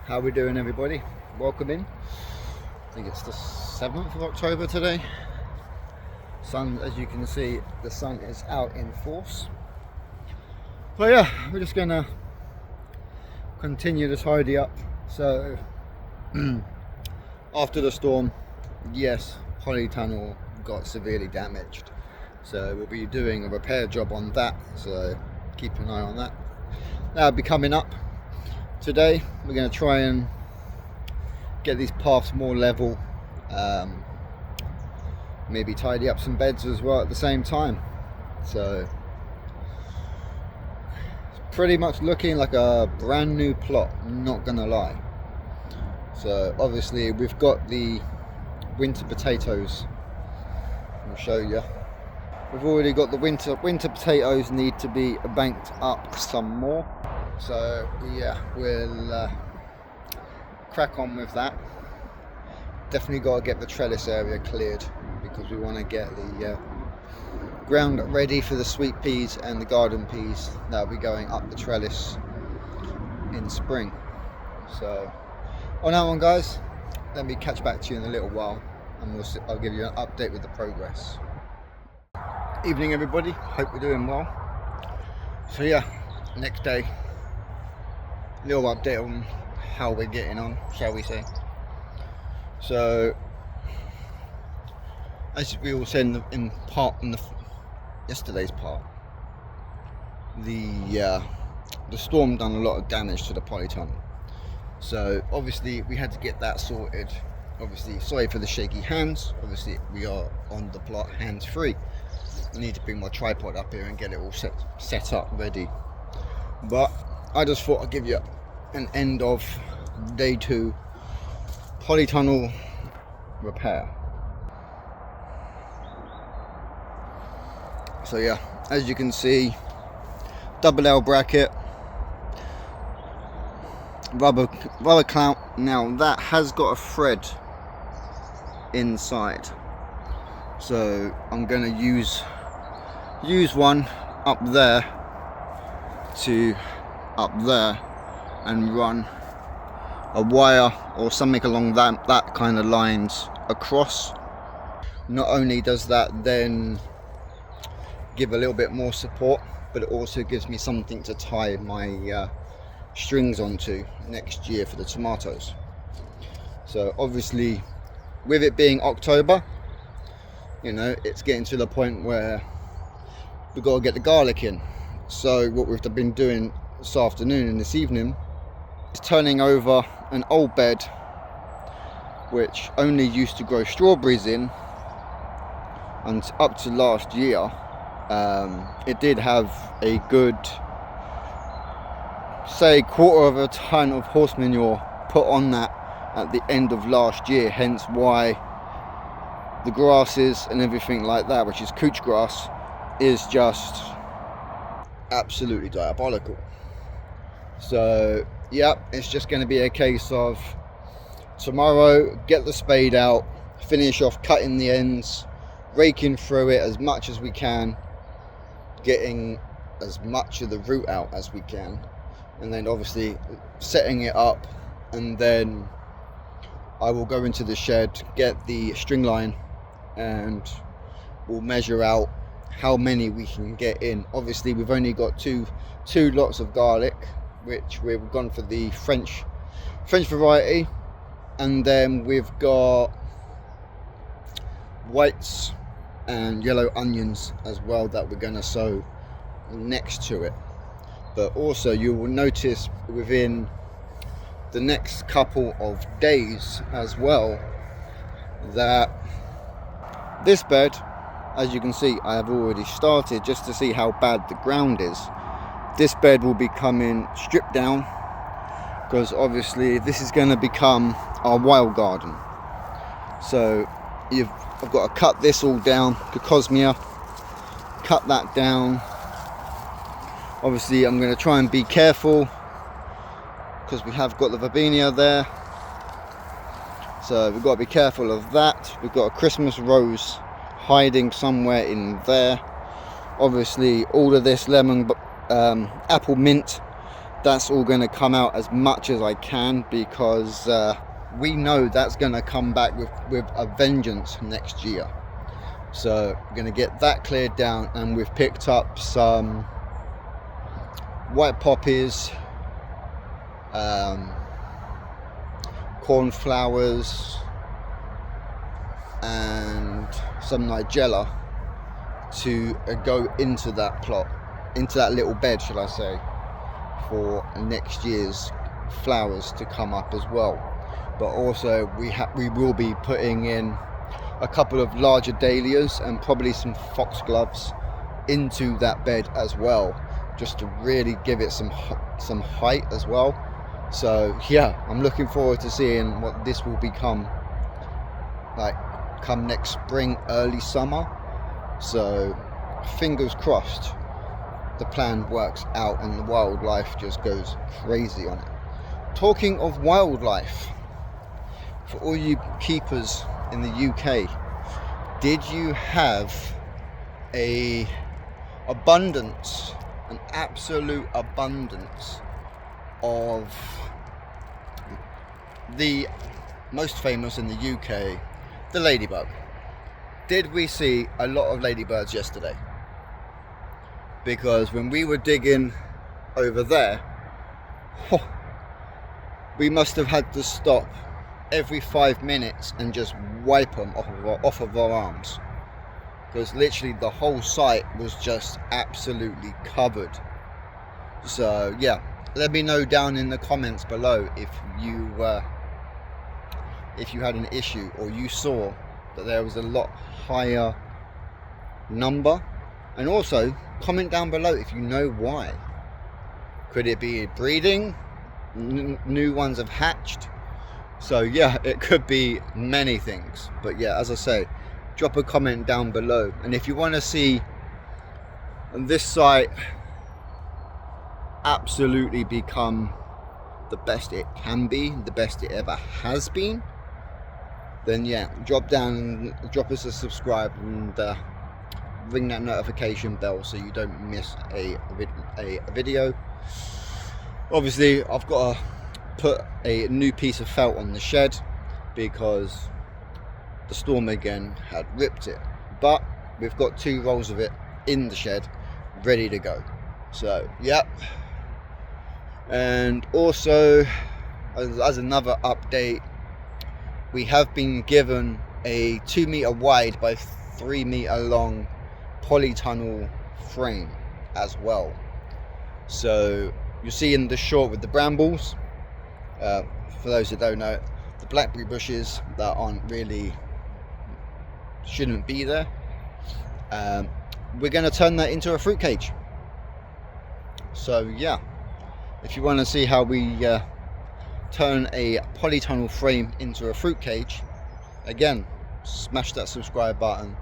How we doing, everybody? Welcome in. I think it's the 7th of October today. Sun, as you can see, the sun is out in force. But yeah, we're just gonna continue to tidy up. So after the storm, yes, polytunnel got severely damaged, so we'll be doing a repair job on that, so keep an eye on that. That'll be coming up today. We're going to try and get these paths more level, maybe tidy up some beds as well at the same time. So it's pretty much looking like a brand new plot, not gonna lie. So obviously we've got the winter potatoes. I'll show you. We've already got the winter potatoes, need to be banked up some more. So yeah, we'll crack on with that. Definitely got to get the trellis area cleared because we want to get the ground ready for the sweet peas and the garden peas that will be going up the trellis in spring. So on that one, guys, let me catch back to you in a little while, and I'll give you an update with the progress. Evening, everybody, hope you're doing well. So yeah, next day, little update on how we're getting on, shall we say. So as we all said in yesterday's part, the storm done a lot of damage to the polytunnel. So obviously we had to get that sorted. Obviously, sorry for the shaky hands. Obviously we are on the plot hands free. I need to bring my tripod up here and get it all set up ready. But I just thought I'd give you an end of day 2 polytunnel repair. So yeah, as you can see, double L bracket, rubber clamp. Now that has got a thread inside, so I'm going to use one up there to up there and run a wire or something along that kind of lines across. Not only does that then give a little bit more support, but it also gives me something to tie my strings onto next year for the tomatoes. So obviously, with it being October, you know, it's getting to the point where we've got to get the garlic in. So what we've been doing this afternoon and this evening is turning over an old bed which only used to grow strawberries in, and up to last year it did have a good, say, 1/4 of a ton of horse manure put on that at the end of last year, hence why the grasses and everything like that, which is couch grass, is just absolutely diabolical. So yeah, it's just going to be a case of tomorrow get the spade out, finish off cutting the ends, raking through it as much as we can, getting as much of the root out as we can, and then obviously setting it up, and then I will go into the shed, get the string line, and we'll measure out how many we can get in. Obviously we've only got two lots of garlic, which we've gone for the French variety, and then we've got whites and yellow onions as well that we're going to sow next to it. But also you will notice within the next couple of days as well that this bed, as you can see, I have already started just to see how bad the ground is. This bed will be coming stripped down because obviously this is going to become our wild garden. So I've got to cut this all down, the Cosmia, cut that down. Obviously I'm going to try and be careful because we have got the Verbena there, so we've got to be careful of that. We've got a Christmas rose hiding somewhere in there. Obviously all of this lemon, apple mint, that's all going to come out as much as I can, because we know that's going to come back with a vengeance next year. So we're going to get that cleared down, and we've picked up some white poppies, cornflowers, and some nigella to go into that plot, into that little bed, shall I say, for next year's flowers to come up as well. But also we will be putting in a couple of larger dahlias and probably some foxgloves into that bed as well, just to really give it some height as well. So yeah, I'm looking forward to seeing what this will become like come next spring, early summer. So fingers crossed the plan works out and the wildlife just goes crazy on it. Talking of wildlife, for all you keepers in the UK, did you have an absolute abundance of the most famous in the UK, the ladybug? Did we see a lot of ladybirds yesterday? Because when we were digging over there, we must have had to stop every 5 minutes and just wipe them off of our arms, because literally the whole site was just absolutely covered. So yeah, let me know down in the comments below if you had an issue, or you saw that there was a lot higher number. And also comment down below if you know why. Could it be breeding? New ones have hatched? So yeah, it could be many things. But yeah, as I say, drop a comment down below. And if you want to see this site absolutely become the best it can be, the best it ever has been, then yeah, drop us a subscribe and ring that notification bell so you don't miss a video. Obviously I've got to put a new piece of felt on the shed because the storm again had ripped it, but we've got 2 rolls of it in the shed ready to go. So yep. And also, as another update, we have been given a 2 meter wide by 3 meter long polytunnel frame as well. So you see in the shot with the brambles, for those that don't know, the blackberry bushes that shouldn't be there, we're going to turn that into a fruit cage. So yeah, if you want to see how we turn a polytunnel frame into a fruit cage, again, smash that subscribe button.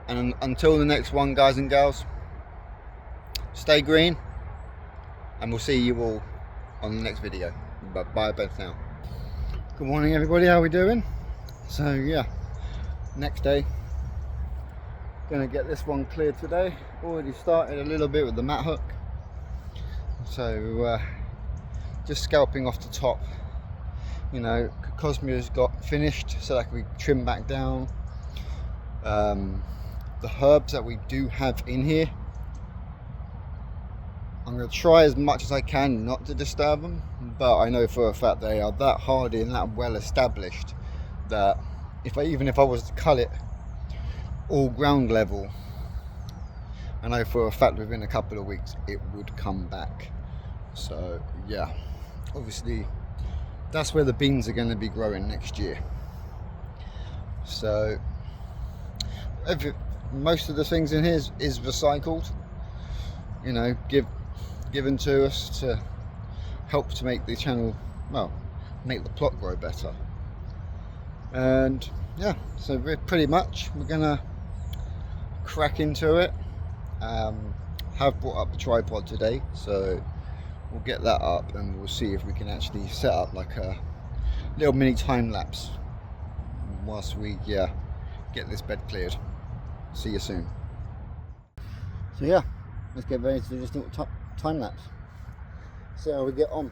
And until the next one, guys and girls, stay green, and we'll see you all on the next video. Bye both now. Good morning everybody, how are we doing? So yeah, next day, gonna get this one cleared today. Already started a little bit with the mat hook, so just scalping off the top. You know, Cosmo's got finished, so that can be trimmed back down. The herbs that we do have in here, I'm going to try as much as I can not to disturb them, but I know for a fact they are that hardy and that well established that even if I was to cull it all ground level, I know for a fact within a couple of weeks it would come back. So yeah, obviously that's where the beans are going to be growing next year. So most of the things in here is recycled, you know, given to us to help to make the channel, well, make the plot grow better. And yeah, so we're gonna crack into it. Have brought up the tripod today, so we'll get that up and we'll see if we can actually set up like a little mini time lapse whilst we get this bed cleared. See you soon. So yeah, let's get ready to do this little time lapse. see how we get on.